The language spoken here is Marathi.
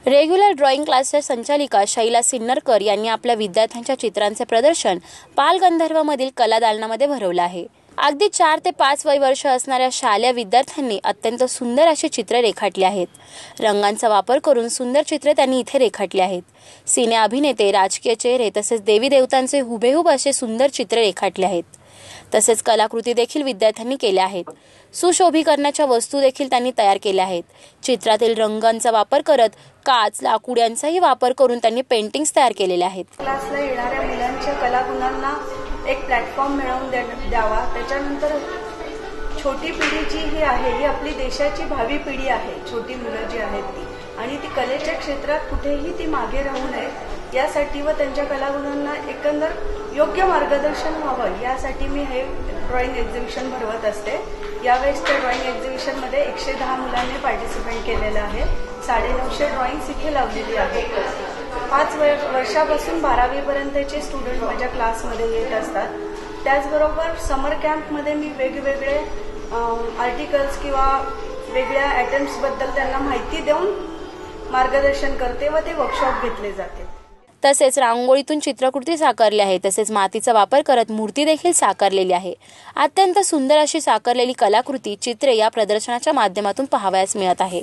रेग्युलर ड्रॉइंग क्लासच्या संचालिका शैला सिन्नरकर यांनी आपल्या विद्यार्थ्यांच्या चित्रांचे प्रदर्शन बालगंधर्वमधील कला दालनामध्ये भरवलं आहे। अगदी 4 ते 5 वर्ष असणाऱ्या शालेय विद्यार्थ्यांनी अत्यंत सुंदर अशी चित्रे रेखाटली आहेत। रंगांचा वापर करून सुंदर चित्रे त्यांनी इथे रेखाटली आहेत। सिने अभिनेते, राजकीय चेहरे तसेच देवी देवतांचे हुबेहूब असे सुंदर चित्रे रेखाटले आहेत। तसेच कलाकृती देखील विद्यार्थ्यांनी केल्या आहेत। सुशोभीकरणाच्या वस्तू देखील त्यांनी तयार केल्या आहेत। चित्रातील रंगांचा वापर करत काच, लाकूड यांचाही वापर करून त्यांनी पेंटिंग्स तयार केलेले आहेत। क्लासला येणाऱ्या मुलांच्या कलागुणांना एक प्लॅटफॉर्म मिळवून द्यावा। त्याच्यानंतर छोटी पिढी जी ही आहे ही आपली देशाची भावी पिढी आहे। छोटी मुलं जी आहेत ती आणि ती कलेच्या क्षेत्रात कुठेही ती मागे राहू नये यासाठी व त्यांच्या कलागुणांना एकंदर योग्य मार्गदर्शन व्हावं यासाठी मी हे ड्रॉइंग एक्झिबिशन भरवत असते। यावेळेसच्या ड्रॉइंग एक्झिबिशनमध्ये 110 मुलांनी पार्टिसिपेट केलेलं आहे। 950 ड्रॉइंग्स इथे लावलेली आहेत। 5 वर्षापासून 12वी पर्यंतचे स्टुडंट माझ्या क्लासमध्ये येत असतात। त्याचबरोबर समर कॅम्पमध्ये मी वेगवेगळे आर्टिकल्स किंवा वेगळ्या आयटम्सबद्दल त्यांना माहिती देऊन मार्गदर्शन करते व ते वर्कशॉप घेतले जाते। तसेच रांगोळीतून चित्रकृती साकारली आहे। तसेच मातीचा वापर करत मूर्ती देखील साकारलेली आहे। अत्यंत सुंदर अशी साकारलेली कलाकृती चित्रे या प्रदर्शनाच्या माध्यमातून पाहावयास मिळत आहे।